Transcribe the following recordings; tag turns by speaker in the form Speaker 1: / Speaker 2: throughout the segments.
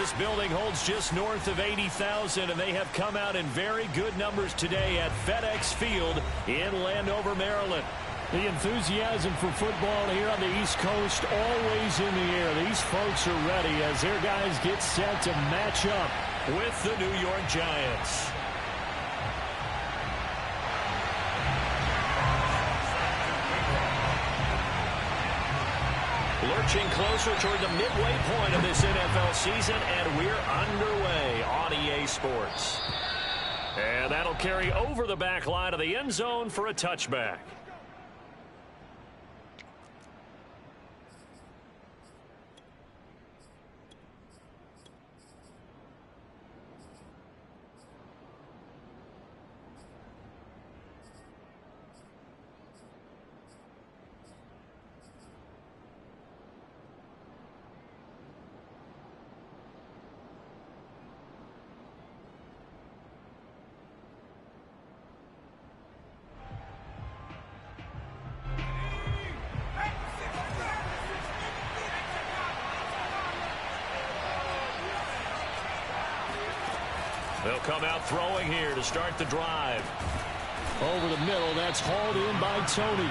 Speaker 1: This building holds just north of 80,000, and they have come out in very good numbers today at FedEx Field in Landover, Maryland.
Speaker 2: The enthusiasm for football here on the East Coast always in the air. These folks are ready as their guys get set to match up
Speaker 1: with the New York Giants. Lurching closer toward the midway point of this NFL season, and we're underway on EA Sports. And that'll carry over the back line of the end zone for a touchback. They'll come out throwing here to start the drive.
Speaker 2: Over the middle, that's hauled in by Tony.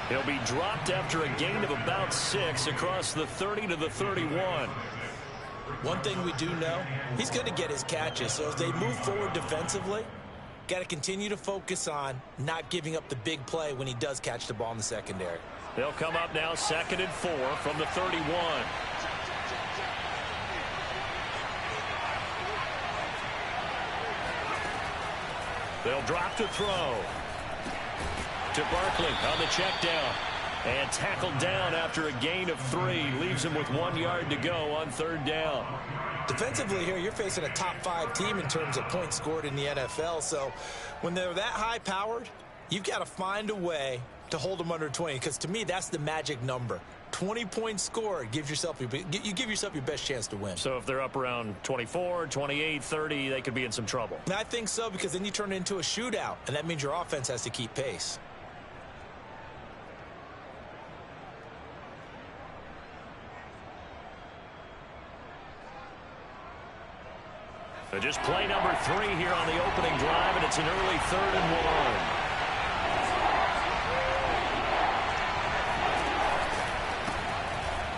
Speaker 1: He'll be dropped after a gain of about 6 across the 30 to the 31.
Speaker 3: One thing we do know, he's going to get his catches. So as they move forward defensively, got to continue to focus on not giving up the big play when he does catch the ball in the secondary.
Speaker 1: They'll come up now 2nd and 4 from the 31. They'll drop to throw. To Barkley on the check down. And tackled down after a gain of 3. Leaves him with 1 yard to go on 3rd down.
Speaker 3: Defensively here, you're facing a top-5 team in terms of points scored in the NFL. So when they're that high-powered, you've got to find a way to hold them under 20. Because to me, that's the magic number. 20 points scored, you give yourself your best chance to win.
Speaker 1: So if they're up around 24, 28, 30, they could be in some trouble.
Speaker 3: And I think so, because then you turn it into a shootout, and that means your offense has to keep pace.
Speaker 1: So just play number 3 here on the opening drive, and it's an early 3rd and 1.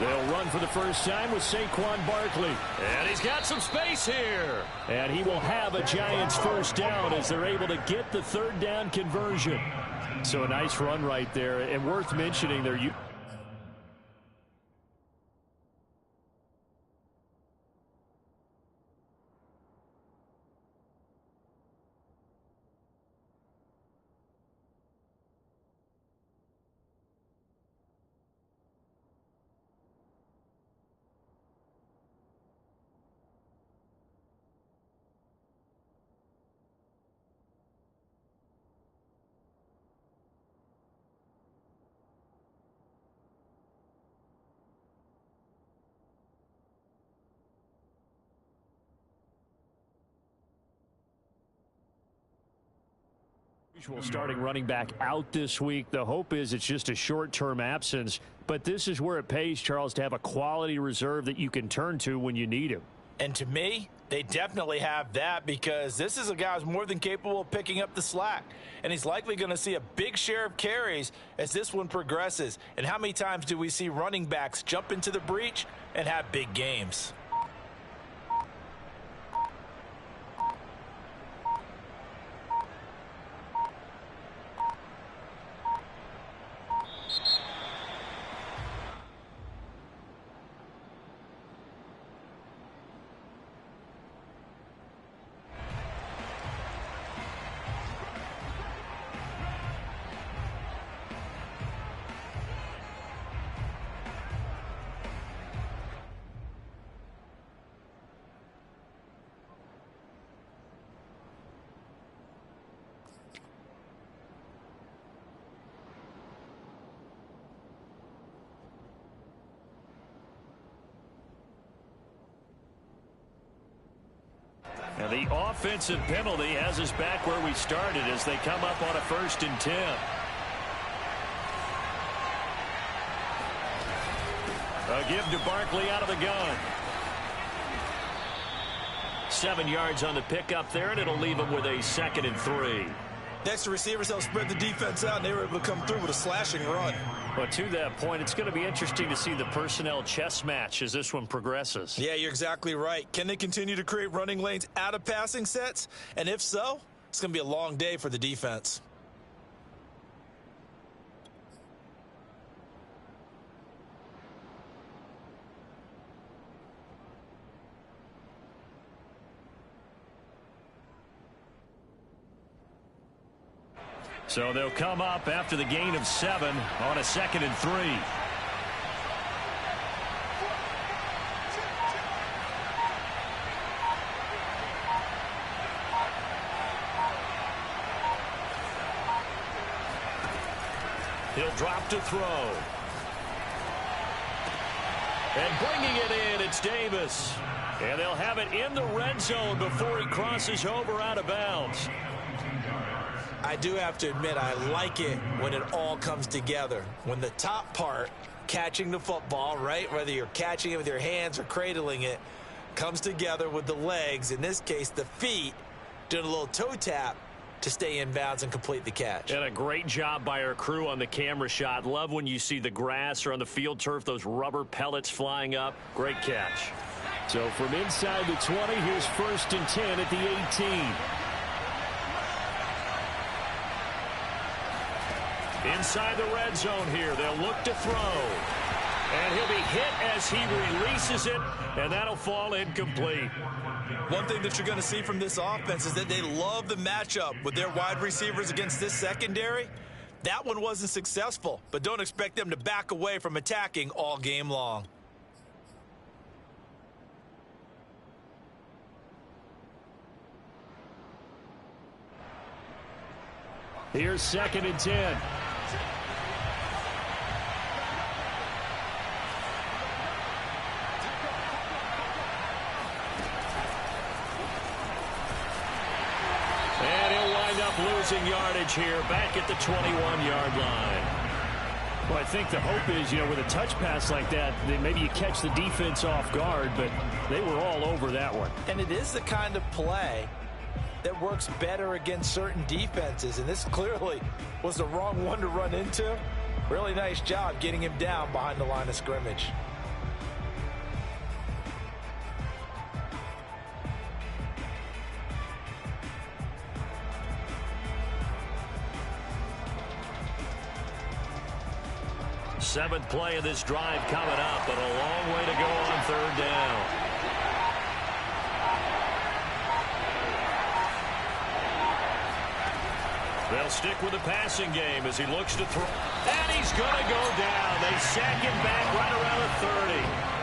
Speaker 2: They'll run for the first time with Saquon Barkley.
Speaker 1: And he's got some space here.
Speaker 2: And he will have a Giants first down as they're able to get the 3rd down conversion. So a nice run right there. And worth mentioning there. Usual starting running back out this week. The hope is it's just a short-term absence, but this is where it pays, Charles, to have a quality reserve that you can turn to when you need him.
Speaker 3: And to me, they definitely have that, because this is a guy who's more than capable of picking up the slack. And he's likely going to see a big share of carries as this one progresses. And how many times do we see running backs jump into the breach and have big games?
Speaker 1: And the offensive penalty has us back where we started as they come up on a 1st and 10. A give to Barkley out of the gun. 7 yards on the pickup there, and it'll leave them with a 2nd and 3.
Speaker 3: Next, the receivers helped spread the defense out, and they were able to come through with a slashing run.
Speaker 2: Well, to that point, it's going to be interesting to see the personnel chess match as this one progresses.
Speaker 3: Yeah, you're exactly right. Can they continue to create running lanes out of passing sets? And if so, it's going to be a long day for the defense.
Speaker 1: So they'll come up after the gain of 7 on a 2nd and 3. He'll drop to throw. And bringing it in, it's Davis. And they'll have it in the red zone before he crosses over out of bounds.
Speaker 3: I do have to admit, I like it when it all comes together. When the top part, catching the football, right, whether you're catching it with your hands or cradling it, comes together with the legs, in this case the feet, doing a little toe tap to stay in bounds and complete the catch.
Speaker 1: And a great job by our crew on the camera shot. Love when you see the grass or on the field turf, those rubber pellets flying up. Great catch.
Speaker 2: So from inside the 20, here's 1st and 10 at the 18.
Speaker 1: Inside the red zone here, they'll look to throw. And he'll be hit as he releases it, and that'll fall incomplete.
Speaker 3: One thing that you're going to see from this offense is that they love the matchup with their wide receivers against this secondary. That one wasn't successful, but don't expect them to back away from attacking all game long.
Speaker 2: Here's 2nd and 10.
Speaker 1: Losing yardage here back at the 21-yard line.
Speaker 2: Well, I think the hope is, with a touch pass like that, maybe you catch the defense off guard, but they were all over that one.
Speaker 3: And it is the kind of play that works better against certain defenses, and this clearly was the wrong one to run into. Really nice job getting him down behind the line of scrimmage.
Speaker 1: Seventh play of this drive coming up, but a long way to go on 3rd down. They'll stick with the passing game as he looks to throw. And he's going to go down. They sack him back right around the 30.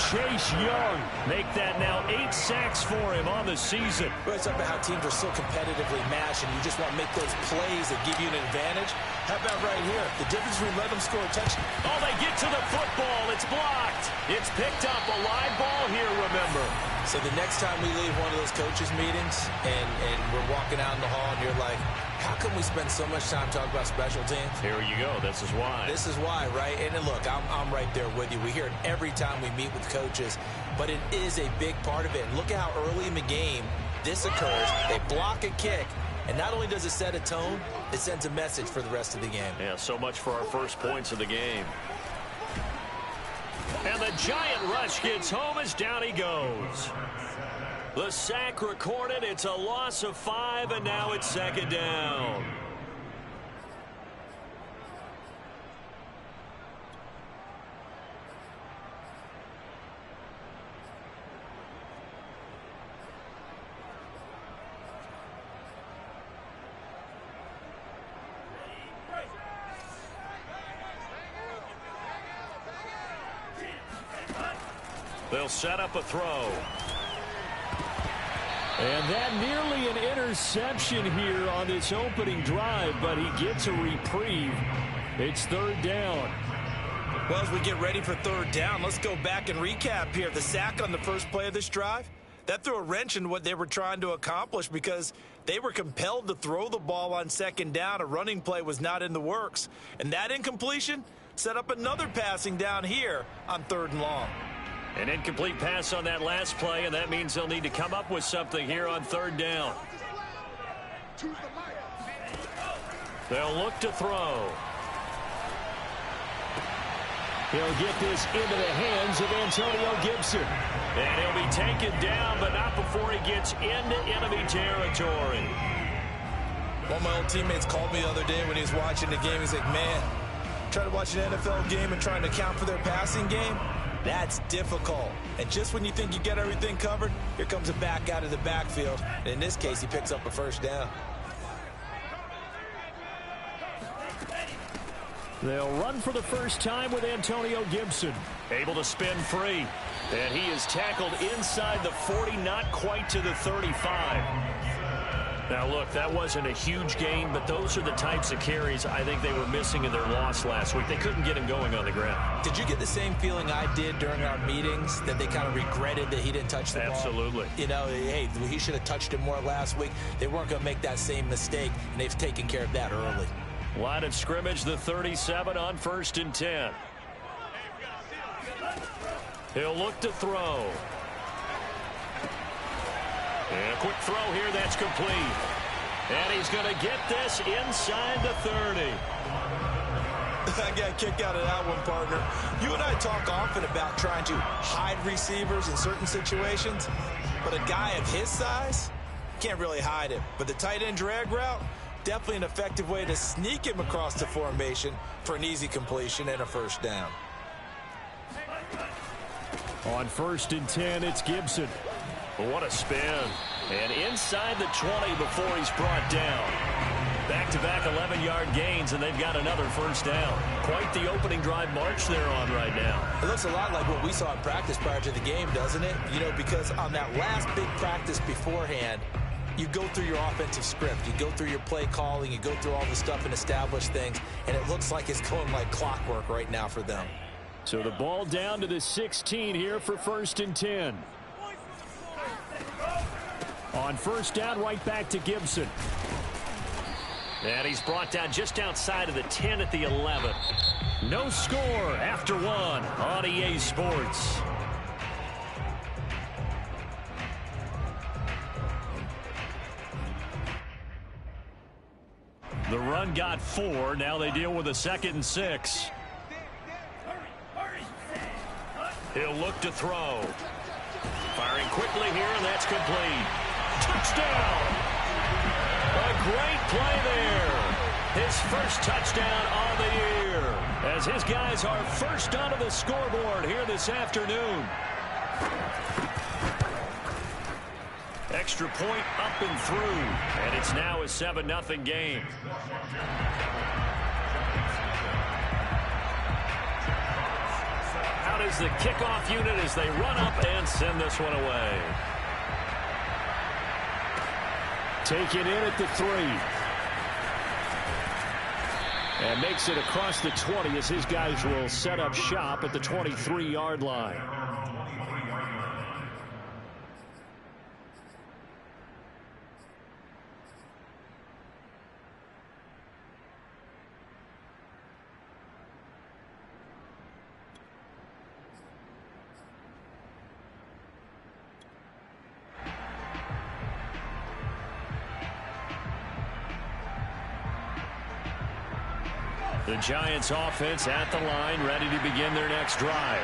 Speaker 1: Chase Young make that now 8 sacks for him on the season.
Speaker 3: Well, it's about how teams are so competitively matched, and you just want to make those plays that give you an advantage. How about right here? The difference between letting them score a touchdown.
Speaker 1: Oh, they get to the football. It's blocked. It's picked up. A live ball here, remember.
Speaker 3: So the next time we leave one of those coaches' meetings and we're walking out in the hall and you're like, how come we spend so much time talking about special teams?
Speaker 1: Here you go. This is why.
Speaker 3: This is why, right? And look, I'm right there with you. We hear it every time we meet with coaches, but it is a big part of it. And look at how early in the game this occurs. They block a kick, and not only does it set a tone, it sends a message for the rest of the game.
Speaker 1: Yeah, so much for our first points of the game. And the giant rush gets home as down he goes. The sack recorded. It's a loss of 5, and now it's 2nd down. They'll set up a throw.
Speaker 2: And that nearly an interception here on this opening drive, but he gets a reprieve. It's 3rd down.
Speaker 3: Well, as we get ready for 3rd down, let's go back and recap here. The sack on the first play of this drive, that threw a wrench in what they were trying to accomplish because they were compelled to throw the ball on 2nd down. A running play was not in the works. And that incompletion set up another passing down here on 3rd and long.
Speaker 1: An incomplete pass on that last play, and that means they'll need to come up with something here on third down. They'll look to throw.
Speaker 2: He'll get this into the hands of Antonio Gibson.
Speaker 1: And he'll be taken down, but not before he gets into enemy territory.
Speaker 3: One of my old teammates called me the other day when he was watching the game. He's like, man, trying to watch an NFL game and trying to account for their passing game, that's difficult. And just when you think you get everything covered, here comes a back out of the backfield. And in this case, he picks up a first down.
Speaker 2: They'll run for the first time with Antonio Gibson.
Speaker 1: Able to spin free. And he is tackled inside the 40, not quite to the 35. Now, look, that wasn't a huge gain, but those are the types of carries I think they were missing in their loss last week. They couldn't get him going on the ground.
Speaker 3: Did you get the same feeling I did during our meetings, that they kind of regretted that he didn't touch the ball?
Speaker 1: Absolutely.
Speaker 3: You know, hey, he should have touched it more last week. They weren't going to make that same mistake, and they've taken care of that early.
Speaker 1: Line of scrimmage, the 37 on 1st and 10. He'll look to throw. And a quick throw here, that's complete. And he's going to get this inside the 30.
Speaker 3: I got a kick out of that one, partner. You and I talk often about trying to hide receivers in certain situations, but a guy of his size can't really hide him. But the tight end drag route, definitely an effective way to sneak him across the formation for an easy completion and a first down.
Speaker 2: On 1st and 10, it's Gibson.
Speaker 1: What a spin. And inside the 20 before he's brought down. Back-to-back 11-yard gains, and they've got another first down. Quite the opening drive march they're on right now.
Speaker 3: It looks a lot like what we saw in practice prior to the game, doesn't it? You know, because on that last big practice beforehand, you go through your offensive script. You go through your play calling. You go through all the stuff and establish things, and it looks like it's going like clockwork right now for them.
Speaker 2: So the ball down to the 16 here for 1st and 10. On 1st down, right back to Gibson.
Speaker 1: And he's brought down just outside of the 10 at the 11. No score after one on EA Sports. The run got 4. Now they deal with a 2nd and 6. He'll look to throw. Firing quickly here, and that's complete. Touchdown! A great play there. His first touchdown on the year, as his guys are first onto the scoreboard here this afternoon. Extra point up and through, and it's now a 7-0 game. Out is the kickoff unit as they run up and send this one away.
Speaker 2: Taken in at the 3. And makes it across the 20 as his guys will set up shop at the 23-yard line.
Speaker 1: The Giants offense at the line, ready to begin their next drive.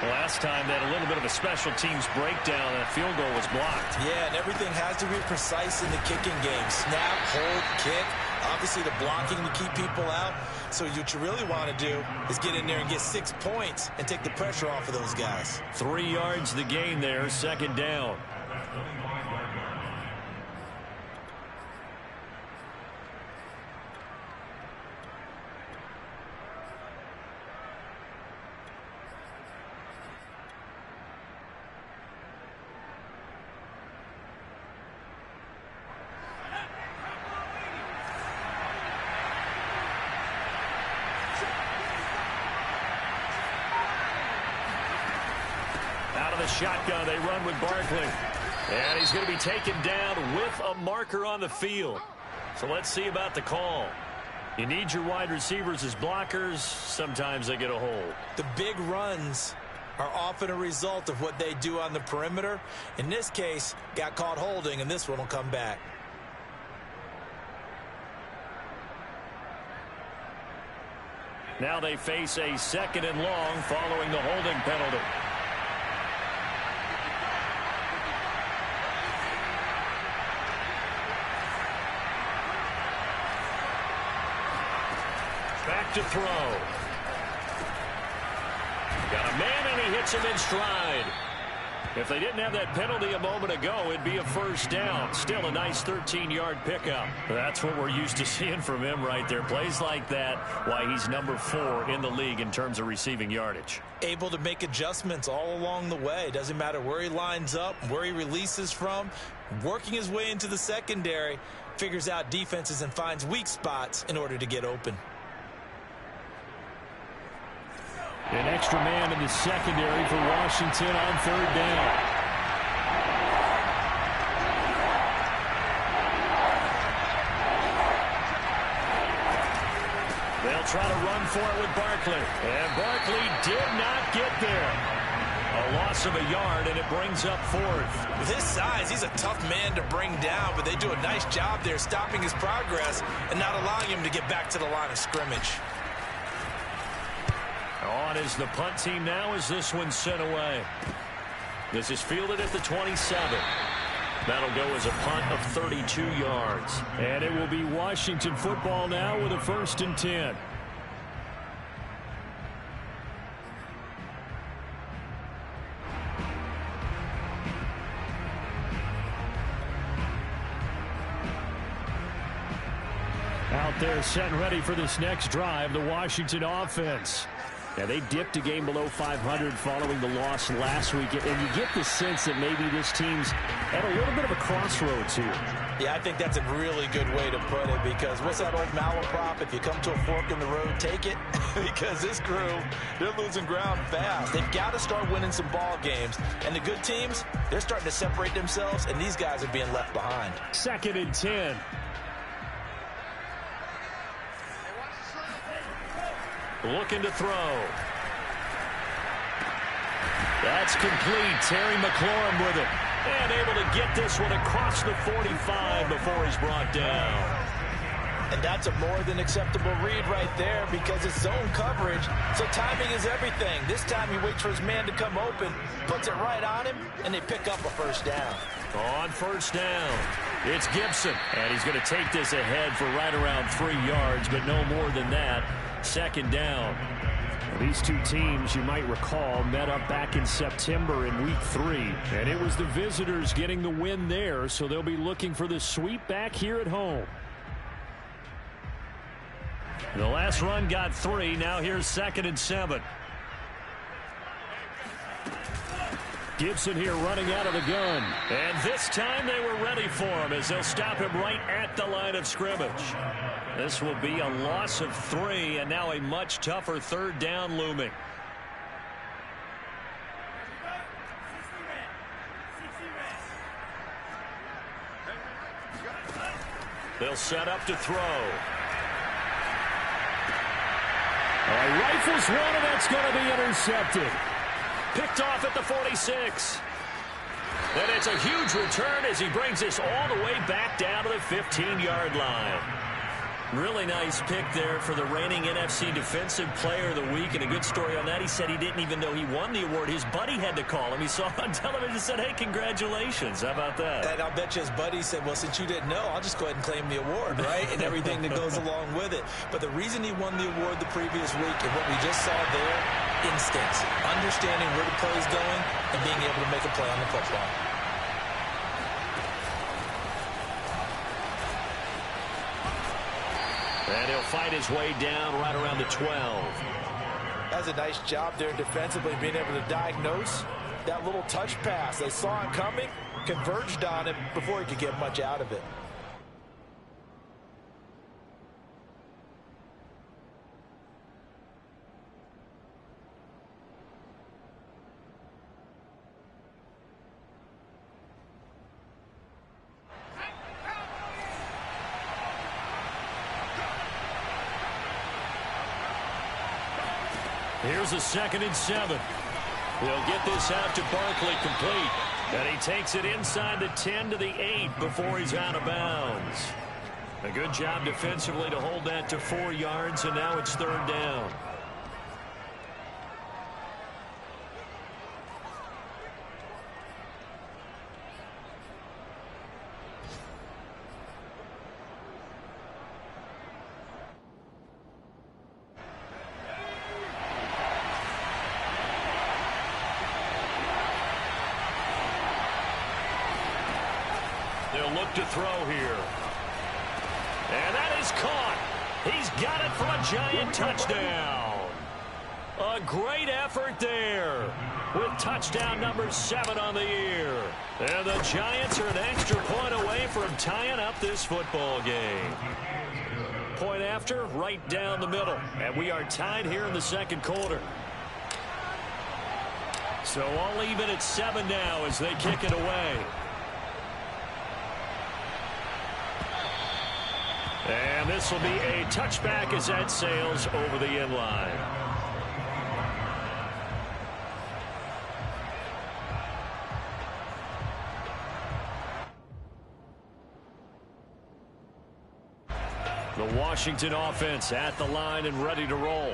Speaker 1: Last time they had a little bit of a special teams breakdown, and a field goal was blocked.
Speaker 3: Yeah, and everything has to be precise in the kicking game. Snap, hold, kick. Obviously the blocking to keep people out. So what you really want to do is get in there and get 6 points and take the pressure off of those guys.
Speaker 1: 3 yards the gain there, 2nd down. Shotgun, they run with Barkley. And he's going to be taken down with a marker on the field. So let's see about the call. You need your wide receivers as blockers. Sometimes they get a hold.
Speaker 3: The big runs are often a result of what they do on the perimeter. In this case, got caught holding, and this one will come back.
Speaker 1: Now they face a 2nd and long following the holding penalty. Back to throw. Got a man, and he hits him in stride. If they didn't have that penalty a moment ago, it'd be a first down. Still a nice 13-yard pickup. That's what we're used to seeing from him right there. Plays like that, why he's number 4 in the league in terms of receiving yardage.
Speaker 3: Able to make adjustments all along the way. Doesn't matter where he lines up, where he releases from. Working his way into the secondary, figures out defenses and finds weak spots in order to get open.
Speaker 2: An extra man in the secondary for Washington on 3rd down.
Speaker 1: They'll try to run for it with Barkley. And Barkley did not get there. A loss of a yard, and it brings up 4th.
Speaker 3: With his size, he's a tough man to bring down, but they do a nice job there stopping his progress and not allowing him to get back to the line of scrimmage.
Speaker 1: On is the punt team now as this one's sent away. This is fielded at the 27. That'll go as a punt of 32 yards.
Speaker 2: And it will be Washington football now with a 1st and 10. Out there set and ready for this next drive, the Washington offense. Now, they dipped a game below 500 following the loss last week, and you get the sense that maybe this team's at a little bit of a crossroads here.
Speaker 3: Yeah, I think that's a really good way to put it, because what's that old malaprop? If you come to a fork in the road, take it. Because this crew, they're losing ground fast. They've got to start winning some ball games. And the good teams, they're starting to separate themselves, and these guys are being left behind.
Speaker 2: 2nd and 10.
Speaker 1: Looking to throw. That's complete. Terry McLaurin with it. And able to get this one across the 45 before he's brought down.
Speaker 3: And that's a more than acceptable read right there, because it's zone coverage, so timing is everything. This time he waits for his man to come open, puts it right on him, and they pick up a 1st down.
Speaker 1: On 1st down, it's Gibson. And he's going to take this ahead for right around 3 yards, but no more than that. 2nd down.
Speaker 2: These two teams, you might recall, met up back in September in Week 3. And it was the visitors getting the win there, so they'll be looking for the sweep back here at home.
Speaker 1: The last run got 3. Now here's 2nd and 7.
Speaker 2: Gibson here running out of the gun.
Speaker 1: And this time they were ready for him, as they'll stop him right at the line of scrimmage. This will be a loss of 3, and now a much tougher 3rd down looming. They'll set up to throw.
Speaker 2: Rifles one, and that's going to be intercepted.
Speaker 1: Picked off at the 46. And it's a huge return as he brings this all the way back down to the 15-yard line. Really nice pick there for the reigning NFC Defensive Player of the Week, and a good story on that. He said he didn't even know he won the award. His buddy had to call him. He saw it on television and said, hey, congratulations. How about that?
Speaker 3: And I'll bet you his buddy said, well, since you didn't know, I'll just go ahead and claim the award, right? And everything that goes along with it. But the reason he won the award the previous week, and what we just saw there, instincts, understanding where the play is going, and being able to make a play on the football.
Speaker 1: And he'll fight his way down right around the 12.
Speaker 3: That's a nice job there defensively, being able to diagnose that little touch pass. They saw it coming, converged on it before he could get much out of it.
Speaker 1: Here's a 2nd and 7. He'll get this out to Barkley complete. And he takes it inside the 10 to the 8 before he's out of bounds. A good job defensively to hold that to 4 yards, and now it's third down. They'll look to throw here. And that is caught. He's got it for a giant touchdown. A great effort there with touchdown number 7 on the year. And the Giants are an extra point away from tying up this football game. Point after, right down the middle. And we are tied here in the second quarter. So all even at 7 now as they kick it away. And this will be a touchback as that sails over the end line. The Washington offense at the line and ready to roll.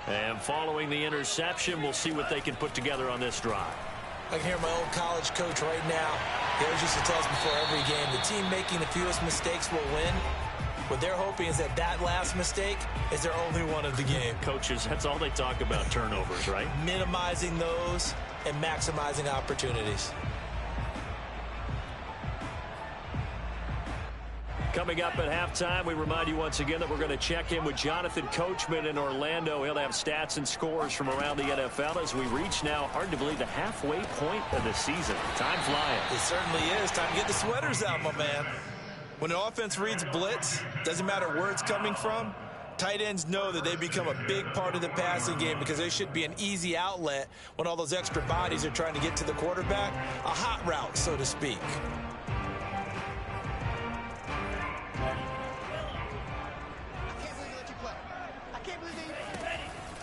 Speaker 1: And following the interception, we'll see what they can put together on this drive.
Speaker 3: I can hear my old college coach right now. He always used to tell us before every game, the team making the fewest mistakes will win. What they're hoping is that that last mistake is their only one of the game.
Speaker 1: Coaches, that's all they talk about, turnovers, right?
Speaker 3: Minimizing those and maximizing opportunities.
Speaker 1: Coming up at halftime, we remind you once again that we're going to check in with Jonathan Coachman in Orlando. He'll have stats and scores from around the NFL as we reach now, hard to believe, the halfway point of the season. Time flying.
Speaker 3: It certainly is. Time to get the sweaters out, my man. When an offense reads blitz, doesn't matter where it's coming from, tight ends know that they become a big part of the passing game because they should be an easy outlet when all those extra bodies are trying to get to the quarterback. A hot route, so to speak.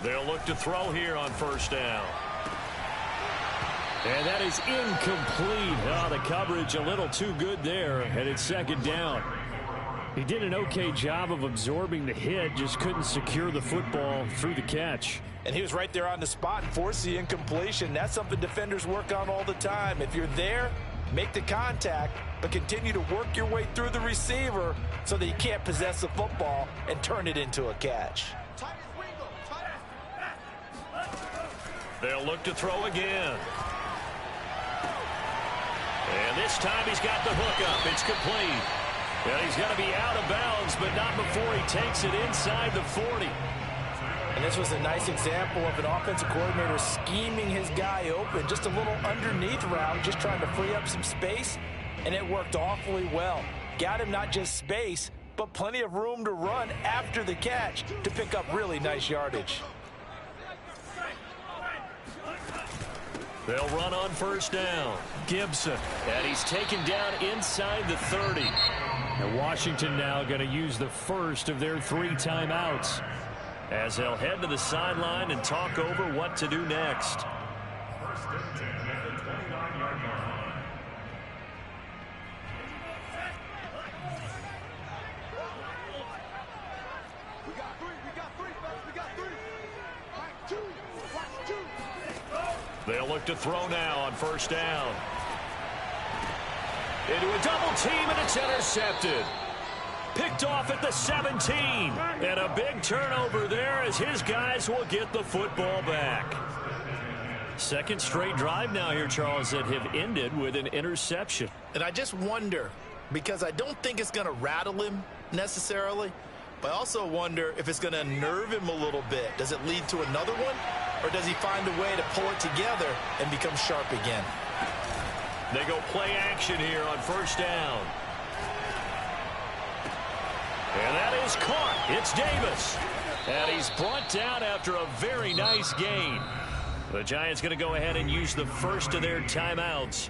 Speaker 1: They'll look to throw here on first down.
Speaker 2: And that is incomplete. Oh, the coverage a little too good there, and it's second down. He did an okay job of absorbing the hit, just couldn't secure the football through the catch.
Speaker 3: And he was right there on the spot and forced the incompletion. That's something defenders work on all the time. If you're there, make the contact, but continue to work your way through the receiver so that you can't possess the football and turn it into a catch.
Speaker 1: They'll look to throw again. And this time he's got the hook up. It's complete. And he's going to be out of bounds, but not before he takes it inside the 40.
Speaker 3: And this was a nice example of an offensive coordinator scheming his guy open. Just a little underneath route, just trying to free up some space. And it worked awfully well. Got him not just space, but plenty of room to run after the catch to pick up really nice yardage.
Speaker 1: They'll run on first down. Gibson. And he's taken down inside the 30.
Speaker 2: And Washington now going to use the first of their 3 timeouts,
Speaker 1: as they'll head to the sideline and talk over what to do next. They'll look to throw now on first down. Into a double team, and it's intercepted. Picked off at the 17. And a big turnover there as his guys will get the football back. Second straight drive now here, Charles, that have ended with an interception.
Speaker 3: And I just wonder, because I don't think it's going to rattle him necessarily, but I also wonder if it's going to unnerve him a little bit. Does it lead to another one? Or does he find a way to pull it together and become sharp again?
Speaker 1: They go play action here on first down. And that is caught. It's Davis. And he's brought down after a very nice gain. The Giants going to go ahead and use the first of their timeouts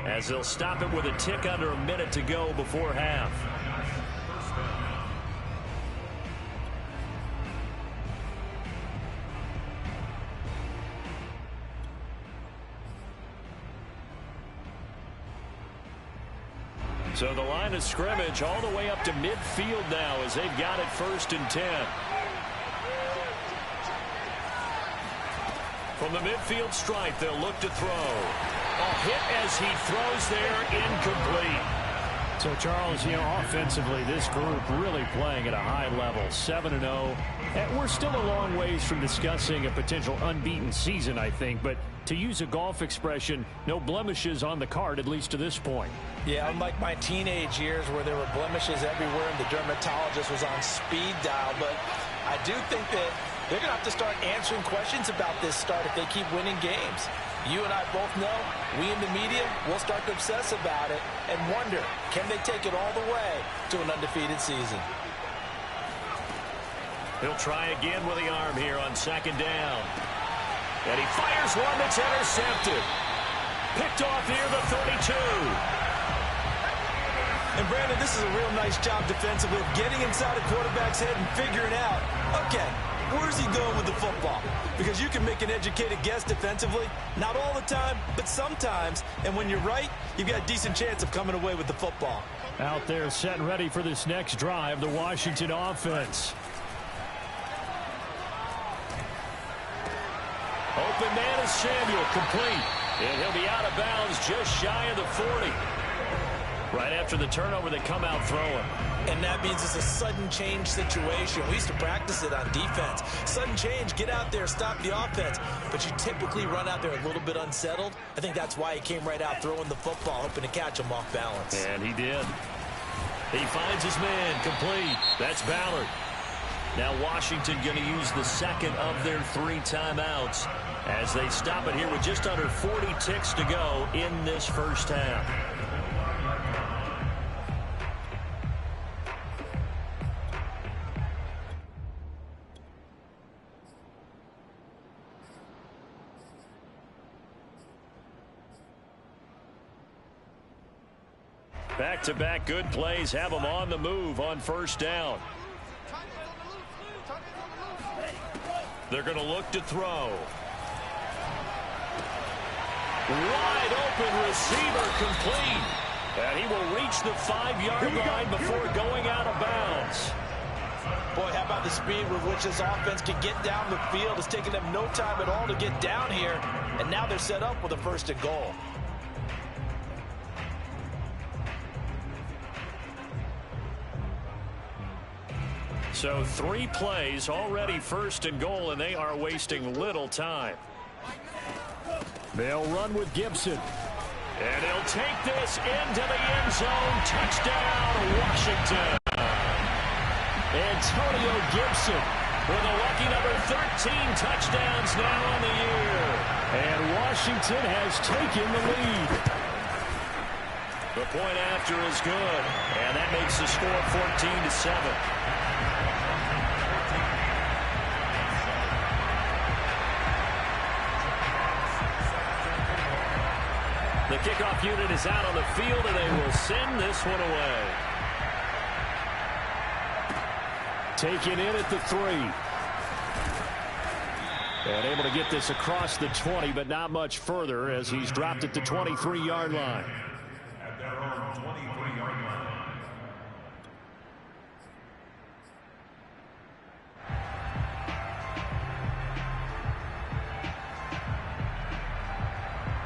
Speaker 1: as they'll stop it with a tick under a minute to go before half. So the line of scrimmage all the way up to midfield now as they've got it 1st and 10. From the midfield stripe, they'll look to throw. A hit as he throws there, incomplete.
Speaker 2: So, Charles, offensively, this group really playing at a high level, 7-0. And we're still a long ways from discussing a potential unbeaten season, I think. But to use a golf expression, no blemishes on the card, at least to this point.
Speaker 3: Yeah, unlike my teenage years where there were blemishes everywhere and the dermatologist was on speed dial. But I do think that they're going to have to start answering questions about this start if they keep winning games. You and I both know, we in the media will start to obsess about it and wonder, can they take it all the way to an undefeated season?
Speaker 1: He'll try again with the arm here on 2nd down. And he fires one that's intercepted. Picked off here, the 32.
Speaker 3: And Brandon, this is a real nice job defensively of getting inside a quarterback's head and figuring out, okay, where's he going with the football? Because you can make an educated guess defensively. Not all the time, but sometimes. And when you're right, you've got a decent chance of coming away with the football.
Speaker 2: Out there set and ready for this next drive, the Washington offense.
Speaker 1: Open man is Samuel, complete. And he'll be out of bounds just shy of the 40. Right after the turnover, they come out throwing.
Speaker 3: And that means it's a sudden change situation. We used to practice it on defense. Sudden change, get out there, stop the offense. But you typically run out there a little bit unsettled. I think that's why he came right out throwing the football, hoping to catch him off balance.
Speaker 1: And he did. He finds his man, complete. That's Ballard. Now Washington going to use the second of their 3 timeouts as they stop it here with just under 40 ticks to go in this first half. Back-to-back good plays have them on the move on 1st down. They're going to look to throw. Wide open receiver, complete. And he will reach the 5-yard line before going out of bounds.
Speaker 3: Boy, how about the speed with which this offense can get down the field? It's taking them no time at all to get down here. And now they're set up with a 1st and goal.
Speaker 1: So 3 plays already 1st and goal, and they are wasting little time.
Speaker 2: They'll run with Gibson.
Speaker 1: And he'll take this into the end zone. Touchdown, Washington.
Speaker 2: Antonio Gibson
Speaker 1: with a lucky number 13 touchdowns now on the year.
Speaker 2: And Washington has taken the lead.
Speaker 1: The point after is good. And that makes the score 14-7. The kickoff unit is out on the field, and they will send this one away.
Speaker 2: Taken in at the 3. And able to get this across the 20, but not much further as he's dropped at the 23-yard line.
Speaker 4: At their own 23-yard line.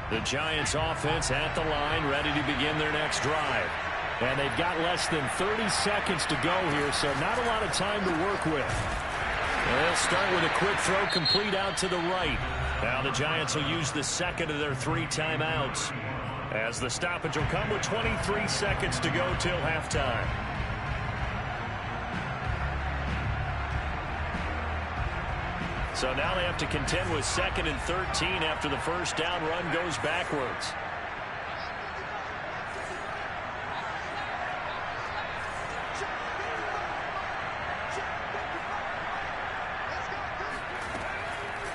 Speaker 1: The Giants offense at the line, ready to begin their next drive.
Speaker 2: And they've got less than 30 seconds to go here, so not a lot of time to work with.
Speaker 1: They'll start with a quick throw complete out to the right. Now the Giants will use the second of their 3 timeouts, as the stoppage will come with 23 seconds to go till halftime. So now they have to contend with 2nd and 13 after the first down run goes backwards.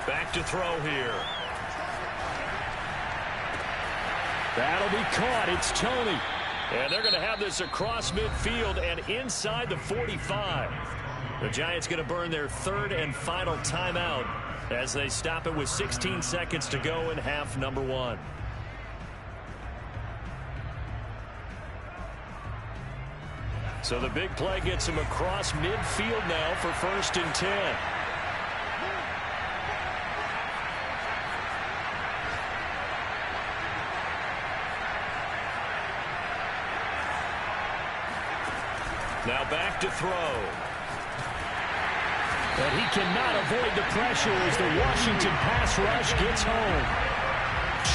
Speaker 1: Back to throw here.
Speaker 2: That'll be caught. It's Tony.
Speaker 1: And they're going to have this across midfield and inside the 45. The Giants going to burn their 3rd and final timeout as they stop it with 16 seconds to go in half number 1. So the big play gets him across midfield now for 1st and 10. Now back to throw.
Speaker 2: But he cannot avoid the pressure as the Washington pass rush gets home.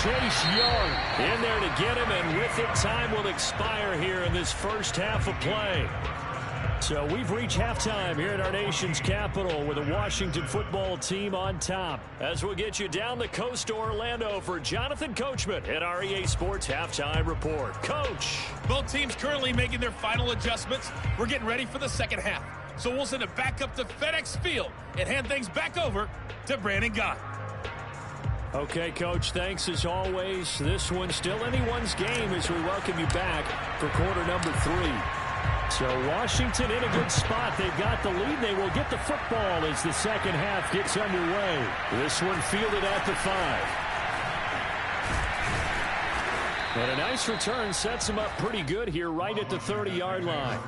Speaker 2: Chase Young
Speaker 1: in there to get him, and with it, time will expire here in this first half of play.
Speaker 2: So we've reached halftime here at our nation's capital with the Washington football team on top.
Speaker 1: As we'll get you down the coast to Orlando for Jonathan Coachman at our EA Sports Halftime Report. Coach.
Speaker 5: Both teams currently making their final adjustments. We're getting ready for the second half. So we'll send it back up to FedEx Field and hand things back over to Brandon Gott.
Speaker 2: Okay, Coach, thanks as always. This one's still anyone's game as we welcome you back for quarter number 3. So Washington in a good spot. They've got the lead. They will get the football as the second half gets underway. This one fielded at the 5. And a nice return sets him up pretty good here right at the 30-yard line.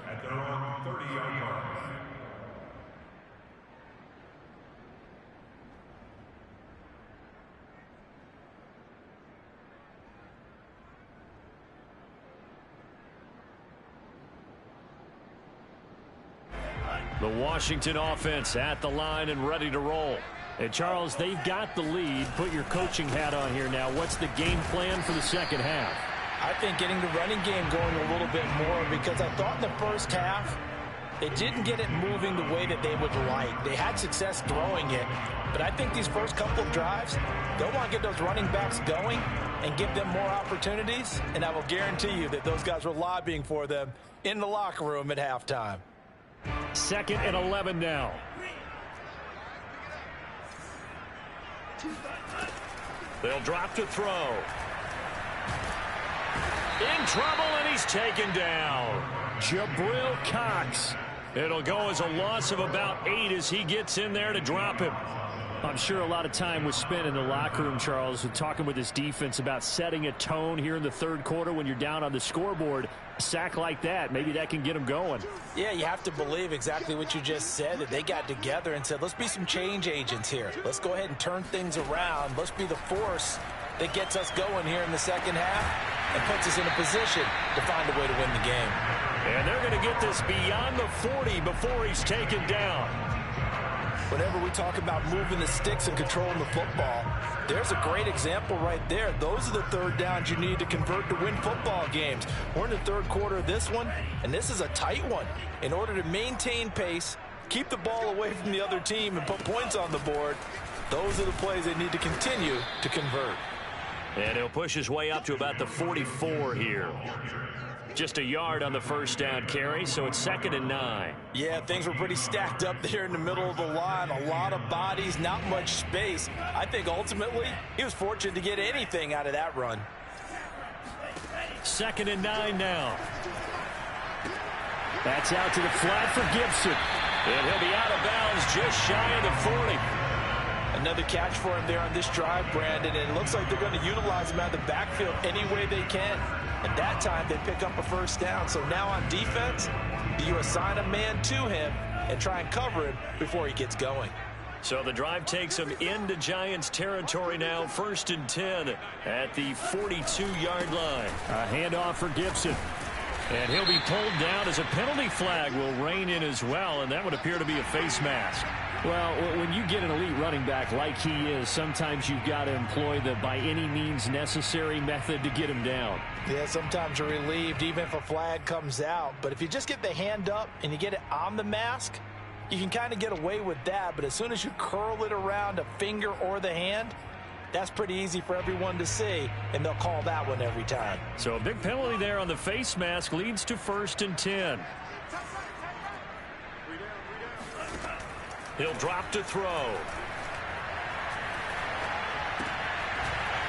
Speaker 4: At their own 30-yard line.
Speaker 1: The Washington offense at the line and ready to roll.
Speaker 2: And, Charles, they've got the lead. Put your coaching hat on here now. What's the game plan for the second half?
Speaker 3: I think getting the running game going a little bit more, because I thought in the first half they didn't get it moving the way that they would like. They had success throwing it, but I think these first couple of drives, they'll want to get those running backs going and give them more opportunities, and I will guarantee you that those guys were lobbying for them in the locker room at halftime.
Speaker 2: 2nd and 11 now.
Speaker 1: They'll drop to throw. In trouble, and he's taken down.
Speaker 2: Jabril Cox.
Speaker 1: It'll go as a loss of about 8 as he gets in there to drop him.
Speaker 2: I'm sure a lot of time was spent in the locker room, Charles, talking with his defense about setting a tone here in the third quarter when you're down on the scoreboard. A sack like that, maybe that can get them going.
Speaker 3: Yeah, you have to believe exactly what you just said, that they got together and said, let's be some change agents here. Let's go ahead and turn things around. Let's be the force that gets us going here in the second half and puts us in a position to find a way to win the game.
Speaker 1: And they're going to get this beyond the 40 before he's taken down.
Speaker 3: Whenever we talk about moving the sticks and controlling the football, there's a great example right there. Those are the third downs you need to convert to win football games. We're in the third quarter of this one, and this is a tight one. In order to maintain pace, keep the ball away from the other team, and put points on the board, those are the plays they need to continue to convert.
Speaker 1: And he'll push his way up to about the 44 here. Just a yard on the first down carry, so it's 2nd and 9.
Speaker 3: Yeah, things were pretty stacked up there in the middle of the line. A lot of bodies, not much space. I think ultimately he was fortunate to get anything out of that run.
Speaker 2: 2nd and 9 now. That's out to the flat for Gibson.
Speaker 1: And he'll be out of bounds just shy of the 40.
Speaker 3: Another catch for him there on this drive, Brandon, and it looks like they're going to utilize him out of the backfield any way they can. At that time, they pick up a first down. So now on defense, you assign a man to him and try and cover him before he gets going.
Speaker 1: So the drive takes him into Giants territory now, 1st and 10 at the 42-yard line.
Speaker 2: A handoff for Gibson.
Speaker 1: And he'll be pulled down as a penalty flag will rein in as well, and that would appear to be a face mask.
Speaker 2: Well, when you get an elite running back like he is, sometimes you've got to employ the by any means necessary method to get him down.
Speaker 3: Yeah, sometimes you're relieved even if a flag comes out. But if you just get the hand up and you get it on the mask, you can kind of get away with that. But as soon as you curl it around a finger or the hand, that's pretty easy for everyone to see, and they'll call that one every time.
Speaker 1: So a big penalty there on the face mask leads to 1st and 10. He'll drop to throw.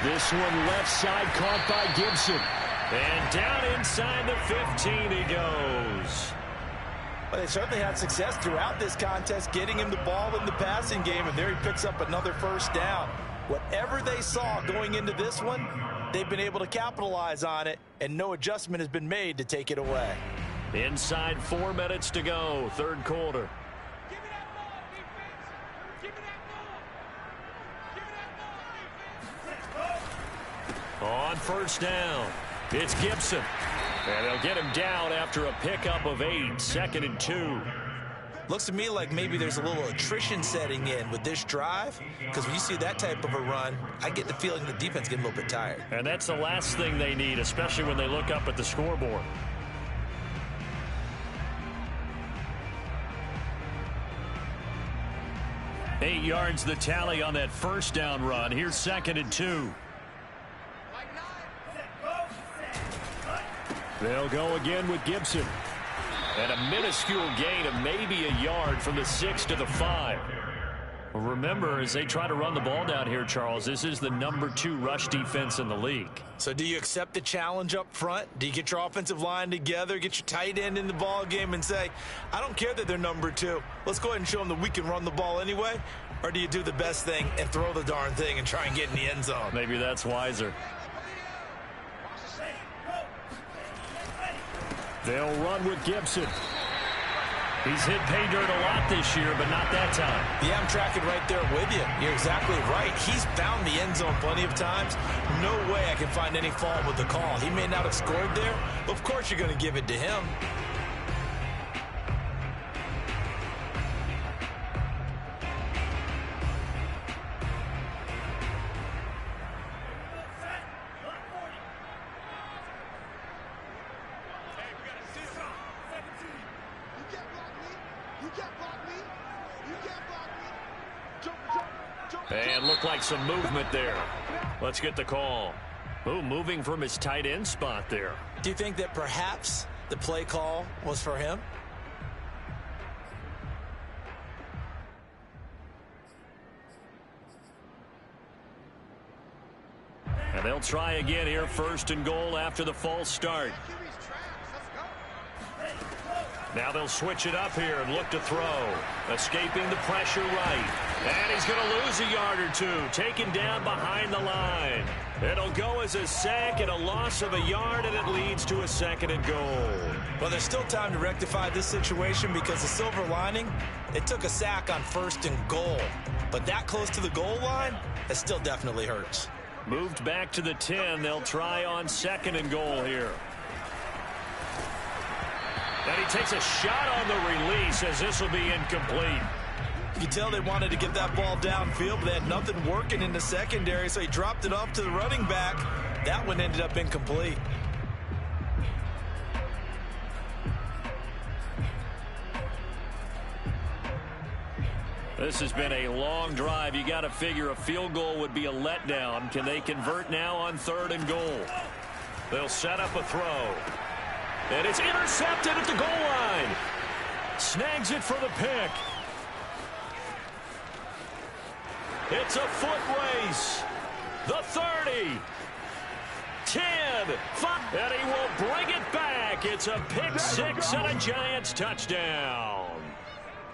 Speaker 2: This one left side caught by Gibson.
Speaker 1: And down inside the 15 he goes.
Speaker 3: Well, they certainly had success throughout this contest getting him the ball in the passing game, and there he picks up another first down. Whatever they saw going into this one, they've been able to capitalize on it, and no adjustment has been made to take it away.
Speaker 1: Inside 4 minutes to go, third quarter. On first down, it's Gibson. And they'll get him down after a pickup of 8, 2nd and 2.
Speaker 3: Looks to me like maybe there's a little attrition setting in with this drive, because when you see that type of a run, I get the feeling the defense getting a little bit tired.
Speaker 1: And that's the last thing they need, especially when they look up at the scoreboard. Eight yards the tally on that first down run. Here's 2nd and 2. They'll go again with Gibson. And a minuscule gain of maybe a yard from the 6 to the 5. Well, remember, as they try to run the ball down here, Charles, this is the number 2 rush defense in the league.
Speaker 3: So do you accept the challenge up front? Do you get your offensive line together, get your tight end in the ball game and say, I don't care that they're number 2. Let's go ahead and show them that we can run the ball anyway? Or do you do the best thing and throw the darn thing and try and get in the end zone?
Speaker 1: Maybe that's wiser. They'll run with Gibson. He's hit pay dirt a lot this year, but not that time.
Speaker 3: Yeah, I'm tracking right there with you. You're exactly right. He's found the end zone plenty of times. No way I can find any fault with the call. He may not have scored there, but of course you're going to give it to him.
Speaker 1: And looked like some movement there. Let's get the call. Ooh, moving from his tight end spot there.
Speaker 3: Do you think that perhaps the play call was for him?
Speaker 1: And they'll try again here, 1st and goal after the false start. Now they'll switch it up here and look to throw. Escaping the pressure right. And he's going to lose a yard or 2. Taken down behind the line. It'll go as a sack and a loss of a yard, and it leads to a 2nd and goal.
Speaker 3: Well, there's still time to rectify this situation because the silver lining, it took a sack on 1st and goal. But that close to the goal line, it still definitely hurts.
Speaker 1: Moved back to the 10. They'll try on 2nd and goal here. And he takes a shot on the release as this will be incomplete.
Speaker 3: You can tell they wanted to get that ball downfield, but they had nothing working in the secondary, so he dropped it off to the running back. That one ended up incomplete.
Speaker 1: This has been a long drive. You got to figure a field goal would be a letdown. Can they convert now on 3rd and goal? They'll set up a throw. And it's intercepted at the goal line. Snags it for the pick. It's a foot race. The 30. 10. 5. And he will bring it back. It's a pick 6 and a Giants touchdown.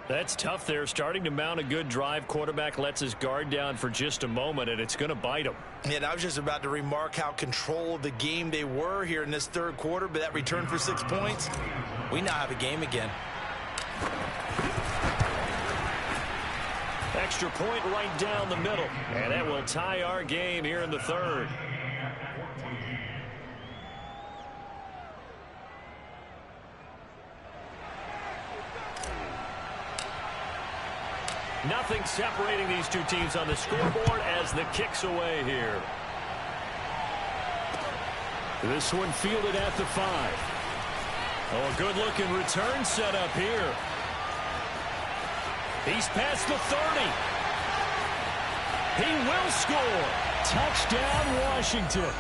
Speaker 1: That's tough there. Starting to mount a good drive. Quarterback lets his guard down for just a moment, and it's going to bite him.
Speaker 3: Yeah, I was just about to remark how control of the game they were here in this 3rd quarter, but that return for 6 points, we now have a game again.
Speaker 1: Extra point right down the middle, and that will tie our game here in the 3rd. Nothing separating these two teams on the scoreboard as the kick's away here.
Speaker 2: This one fielded at the 5.
Speaker 1: Oh, a good-looking return set up here. He's past the 30. He will score.
Speaker 2: Touchdown, Washington.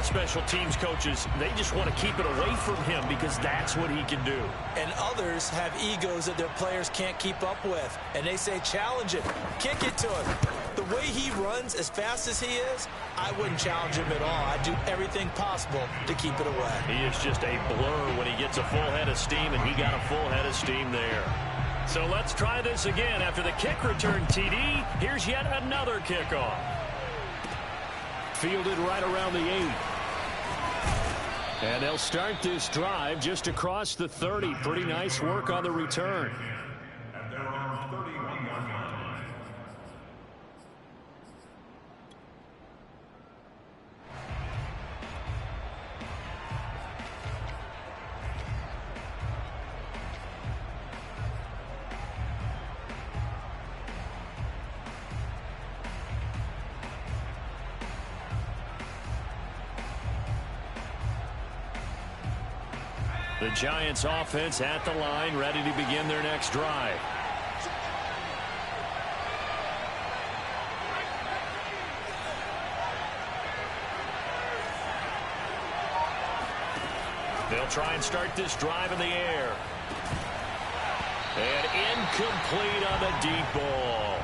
Speaker 1: Special teams coaches, they just want to keep it away from him because that's what he can do.
Speaker 3: And others have egos that their players can't keep up with. And they say, challenge it, kick it to him. The way he runs, as fast as he is, I wouldn't challenge him at all. I'd do everything possible to keep it away.
Speaker 1: He is just a blur when he gets a full head of steam, and he got a full head of steam there. So let's try this again. After the kick return TD, here's yet another kickoff.
Speaker 2: Fielded right around the 8. And they'll start this drive just across the 30. Pretty nice work on the return.
Speaker 4: At their own 31-yard line.
Speaker 1: The Giants offense at the line, ready to begin their next drive. They'll try and start this drive in the air. And incomplete on the deep ball.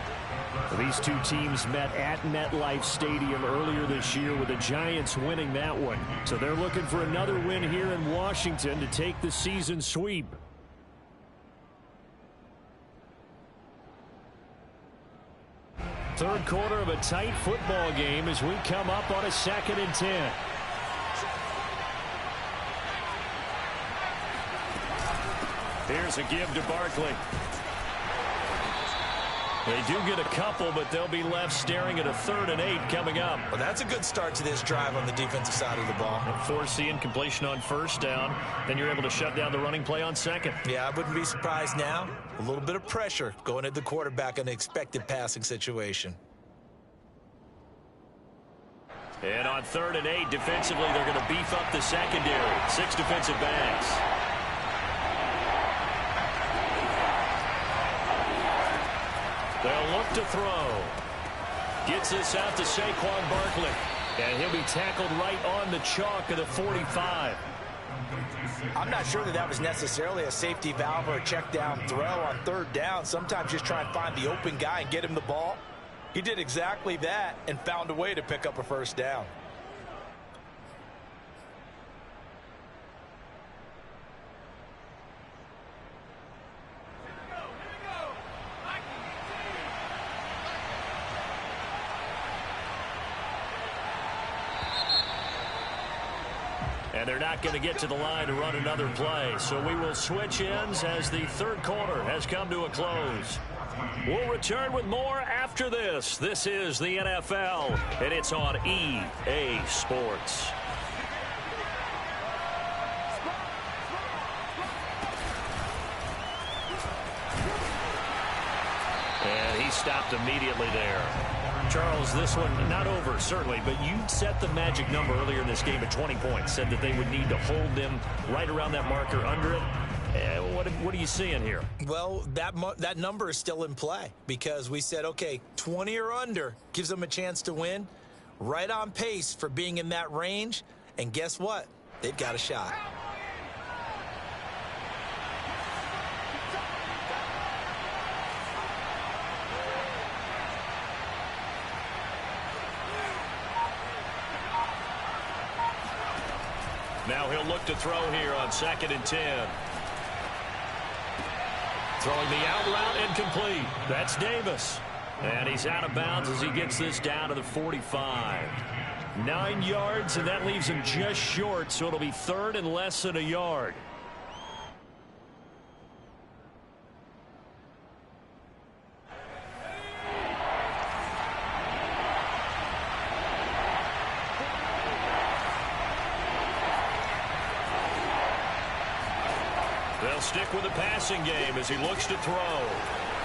Speaker 2: These two teams met at MetLife Stadium earlier this year with the Giants winning that one. So they're looking for another win here in Washington to take the season sweep. Third quarter of a tight football game as we come up on a 2nd and 10.
Speaker 1: Here's a give to Barkley. They do get a couple, but they'll be left staring at a 3rd and 8 coming up.
Speaker 3: Well, that's a good start to this drive on the defensive side of the ball.
Speaker 1: Force the incompletion on 1st down. Then you're able to shut down the running play on 2nd.
Speaker 3: Yeah, I wouldn't be surprised now. A little bit of pressure going at the quarterback in the expected passing situation.
Speaker 1: And on 3rd and 8, defensively, they're going to beef up the secondary. 6 defensive backs. They'll look to throw. Gets this out to Saquon Barkley. And he'll be tackled right on the chalk of the 45.
Speaker 3: I'm not sure that was necessarily a safety valve or a check down throw on 3rd down. Sometimes just try and find the open guy and get him the ball. He did exactly that and found a way to pick up a 1st down.
Speaker 1: And they're not going to get to the line to run another play. So we will switch ends as the 3rd quarter has come to a close. We'll return with more after this. This is the NFL, and it's on EA Sports. And he stopped immediately there. Charles, this one not over, certainly, but you set the magic number earlier in this game at 20 points. Said that they would need to hold them right around that marker under it. What are you seeing here?
Speaker 3: Well, that number is still in play because we said, okay, 20 or under gives them a chance to win. Right on pace for being in that range. And guess what? They've got a shot.
Speaker 1: Now he'll look to throw here on 2nd and 10. Throwing the out route incomplete. That's Davis. And he's out of bounds as he gets this down to the 45. 9 yards, and that leaves him just short, so it'll be 3rd and less than a yard. They'll stick with the passing game as he looks to throw.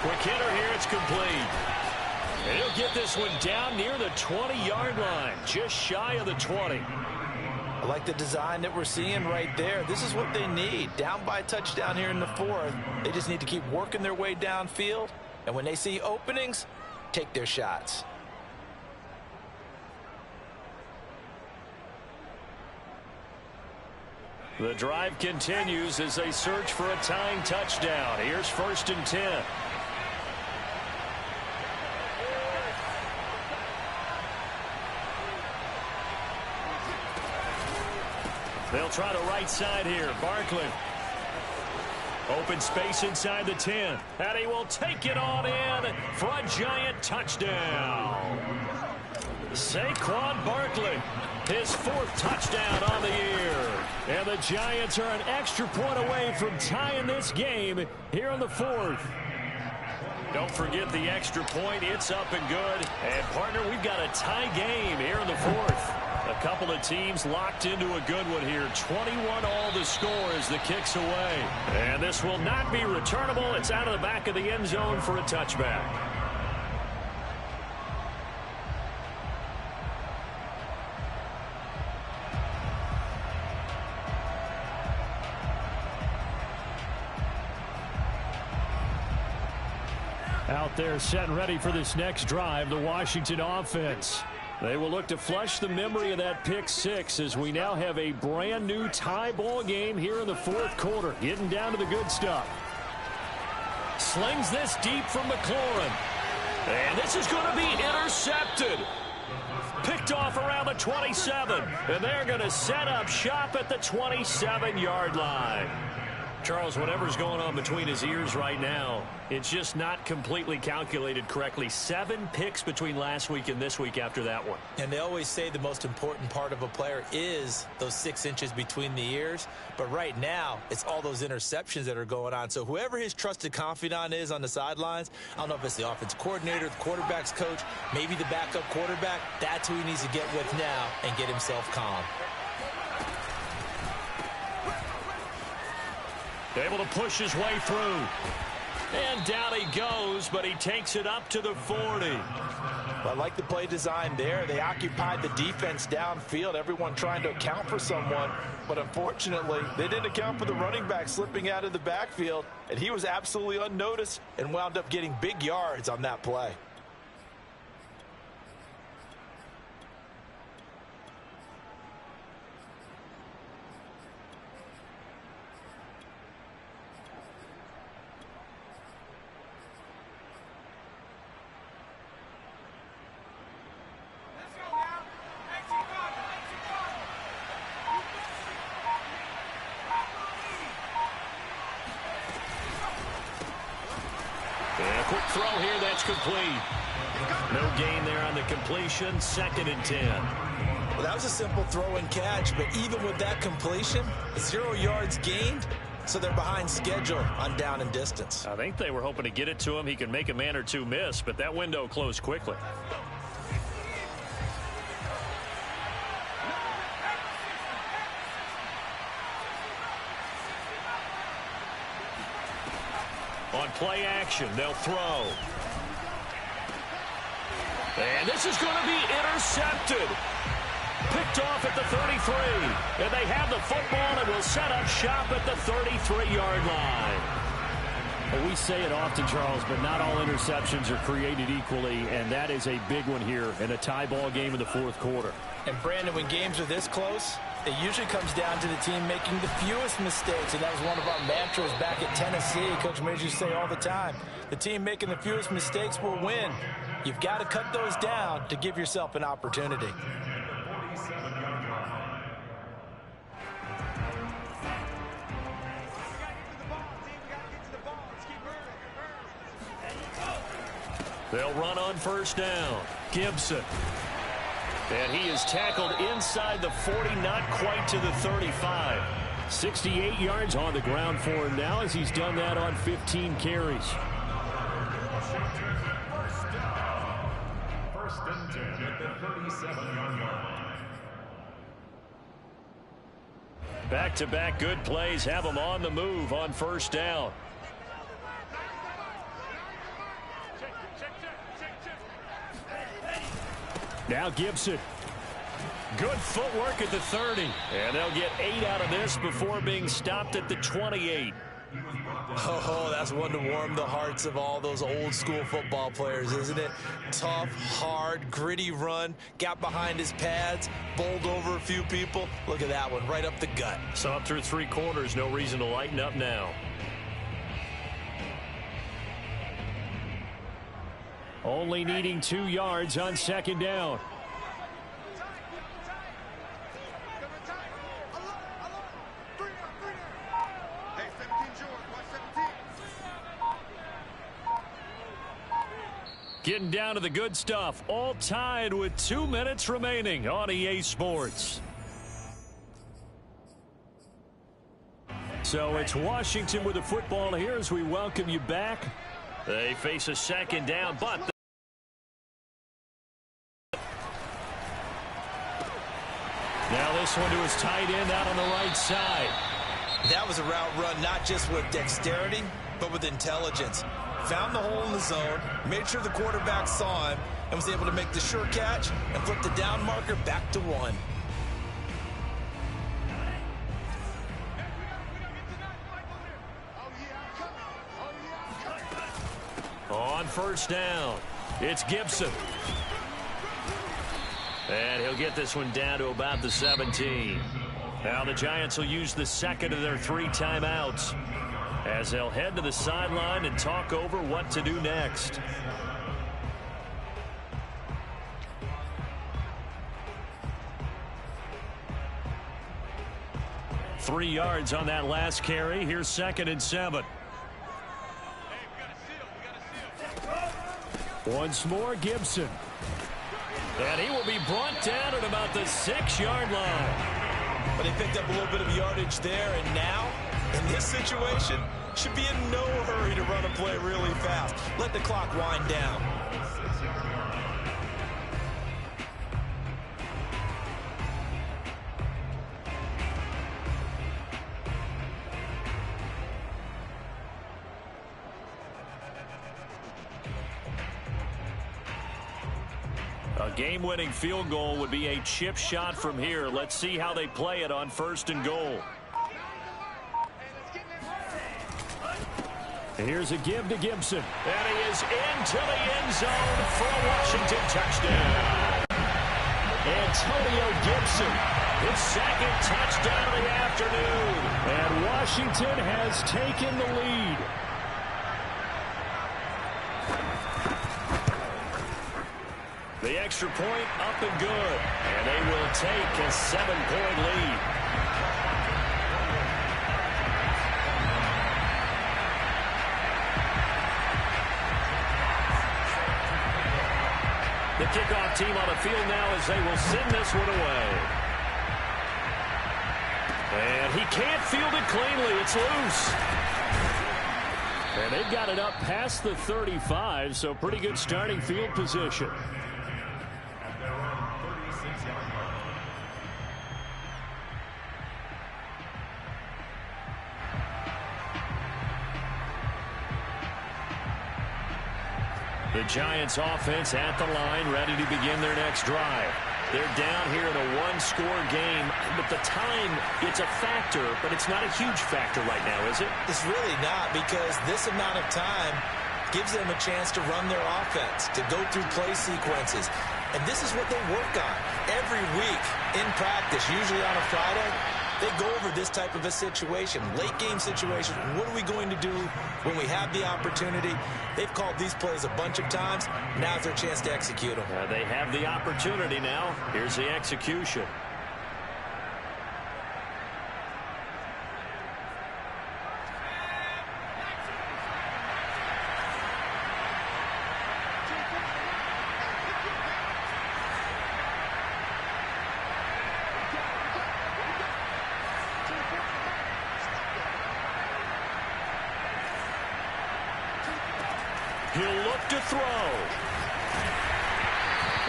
Speaker 1: Quick hitter here, it's complete. And he'll get this one down near the 20-yard line, just shy of the 20.
Speaker 3: I like the design that we're seeing right there. This is what they need. Down by a touchdown here in the 4th. They just need to keep working their way downfield. And when they see openings, take their shots.
Speaker 1: The drive continues as they search for a tying touchdown. Here's 1st and 10. They'll try the right side here. Barkley. Open space inside the 10. And he will take it on in for a giant touchdown. Saquon Barkley, his 4th touchdown on the year. And the Giants are an extra point away from tying this game here in the 4th. Don't forget the extra point. It's up and good. And, partner, we've got a tie game here in the 4th. A couple of teams locked into a good one here. 21 all the score as the kick's away. And this will not be returnable. It's out of the back of the end zone for a touchback.
Speaker 2: Out there set and ready for this next drive, the Washington offense. They will look to flush the memory of that pick 6 as we now have a brand new tie ball game here in the 4th quarter. Getting down to the good stuff. Slings this deep from McLaurin.
Speaker 1: And this is going to be intercepted. Picked off around the 27. And they're going to set up shop at the 27-yard line. Charles, whatever's going on between his ears right now, it's just not completely calculated correctly. 7 picks between last week and this week after that one.
Speaker 3: And they always say the most important part of a player is those 6 inches between the ears. But right now, it's all those interceptions that are going on. So whoever his trusted confidant is on the sidelines, I don't know if it's the offense coordinator, the quarterback's coach, maybe the backup quarterback, that's who he needs to get with now and get himself calm.
Speaker 1: Able to push his way through. And down he goes, but he takes it up to the 40.
Speaker 3: I like the play design there. They occupied the defense downfield, everyone trying to account for someone. But unfortunately, they didn't account for the running back slipping out of the backfield. And he was absolutely unnoticed and wound up getting big yards on that play.
Speaker 1: Quick throw here, that's complete. No gain there on the completion, 2nd and 10.
Speaker 3: Well, that was a simple throw and catch, but even with that completion, 0 yards gained, so they're behind schedule on down and distance.
Speaker 1: I think they were hoping to get it to him. He could make a man or two miss, but that window closed quickly. On play action, they'll throw. And this is going to be intercepted. Picked off at the 33. And they have the football and will set up shop at the 33-yard line.
Speaker 2: Well, we say it often, Charles, but not all interceptions are created equally, and that is a big one here in a tie ball game in the 4th quarter.
Speaker 3: And, Brandon, when games are this close, it usually comes down to the team making the fewest mistakes, and that was one of our mantras back at Tennessee. Coach Mays used to say all the time, the team making the fewest mistakes will win. You've got to cut those down to give yourself an opportunity.
Speaker 1: They'll run on 1st down. Gibson. And he is tackled inside the 40, not quite to the 35.
Speaker 2: 68 yards on the ground for him now as he's done that on 15 carries.
Speaker 4: 1st and 10 at the 37-yard line.
Speaker 1: Back-to-back good plays have them on the move on 1st down.
Speaker 2: Now Gibson.
Speaker 1: Good footwork at the 30. And they'll get 8 out of this before being stopped at the 28.
Speaker 3: Oh, that's one to warm the hearts of all those old school football players, isn't it? Tough, hard, gritty run, got behind his pads, bowled over a few people. Look at that one, right up the gut.
Speaker 1: So up through 3 quarters, no reason to lighten up now.
Speaker 2: Only needing 2 yards on 2nd down. Getting down to the good stuff. All tied with 2 minutes remaining on EA Sports. So it's Washington with the football here as we welcome you back. They face a second down, but now this one to his tight end out on the right side.
Speaker 3: That was a route run not just with dexterity, but with intelligence. Found the hole in the zone, made sure the quarterback saw him, and was able to make the sure catch and flip the down marker back to 1.
Speaker 2: On first down, it's Gibson. And he'll get this one down to about the 17. Now the Giants will use the second of their 3 timeouts as they'll head to the sideline and talk over what to do next. Three yards on that last carry. Here's 2nd and 7. Once more, Gibson. And he will be brought down at about the 6-yard line.
Speaker 3: But he picked up a little bit of yardage there, and now, in this situation, should be in no hurry to run a play really fast. Let the clock wind down.
Speaker 2: A game-winning field goal would be a chip shot from here. Let's see how they play it on 1st and goal. Here's a give to Gibson. And he is into the end zone for a Washington touchdown. Antonio Gibson, his 2nd touchdown of the afternoon. And Washington has taken the lead. The extra point up and good. And they will take a 7-point lead. The kickoff team on the field now as they will send this one away. And he can't field it cleanly. It's loose. And they've got it up past the 35, so pretty good starting field position. The Giants offense at the line, ready to begin their next drive. They're down here in a one-score game, but the time, it's a factor, but it's not a huge factor right now, is it?
Speaker 3: It's really not, because this amount of time gives them a chance to run their offense, to go through play sequences. And this is what they work on every week in practice, usually on a Friday. They go over this type of a situation, late game situation. What are we going to do when we have the opportunity? They've called these plays a bunch of times. Now's their chance to execute them.
Speaker 2: They have the opportunity now. Here's the execution. He'll look to throw.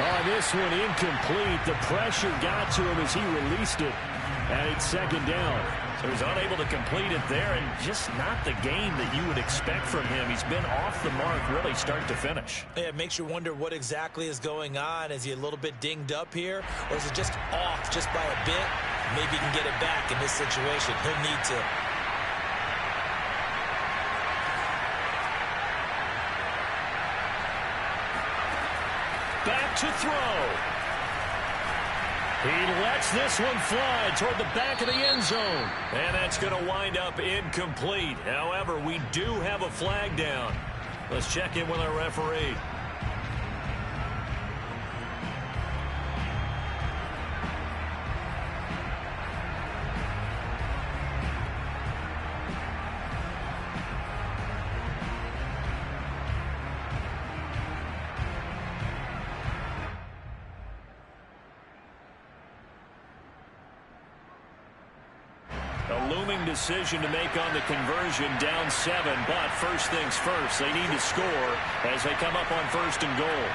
Speaker 2: Oh, this one incomplete. The pressure got to him as he released it. And it's 2nd down. So he's unable to complete it there, and just not the game that you would expect from him. He's been off the mark really start to finish.
Speaker 3: Yeah, it makes you wonder what exactly is going on. Is he a little bit dinged up here, or is it just off just by a bit? Maybe he can get it back in this situation. He'll need to.
Speaker 2: Back to throw. He lets this one fly toward the back of the end zone. And that's going to wind up incomplete. However, we do have a flag down. Let's check in with our referee.
Speaker 1: A looming decision to make on the conversion, down 7. But first things first, they need to score as they come up on 1st and goal.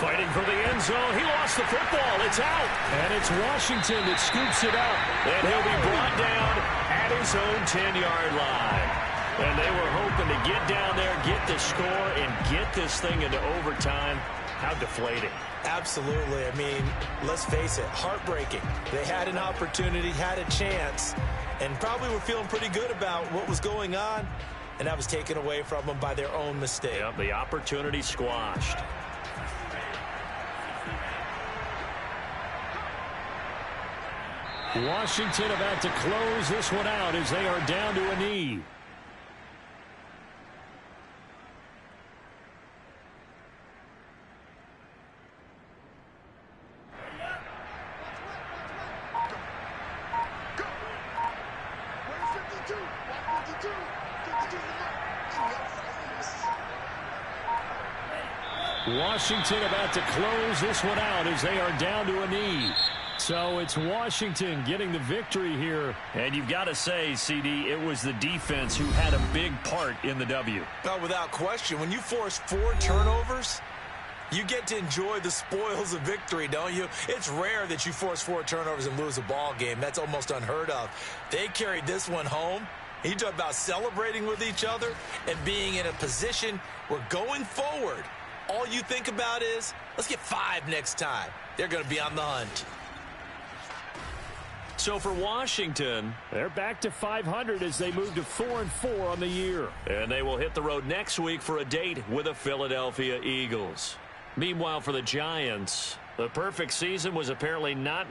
Speaker 1: Fighting for the end zone. He lost the football. It's out.
Speaker 2: And it's Washington that scoops it up.
Speaker 1: And he'll be brought down at his own 10-yard line. And they were hoping to get down there, get the score, and get this thing into overtime. How deflating.
Speaker 3: Absolutely. I mean, let's face it, heartbreaking. They had an opportunity, had a chance, and probably were feeling pretty good about what was going on, and that was taken away from them by their own mistake.
Speaker 1: Yep, the opportunity squashed.
Speaker 2: Washington about to close this one out as they are down to a knee. Washington about to close this one out as they are down to a knee. So it's Washington getting the victory here.
Speaker 1: And you've got to say, CD, it was the defense who had a big part in the W.
Speaker 3: No, without question. When you force 4 turnovers, you get to enjoy the spoils of victory, don't you? It's rare that you force 4 turnovers and lose a ball game. That's almost unheard of. They carried this one home. You talk about celebrating with each other and being in a position where going forward, all you think about is, let's get 5 next time. They're going to be on the hunt.
Speaker 1: So for Washington,
Speaker 2: they're back to 500 as they move to 4-4 on the year.
Speaker 1: And they will hit the road next week for a date with the Philadelphia Eagles. Meanwhile, for the Giants, the perfect season was apparently not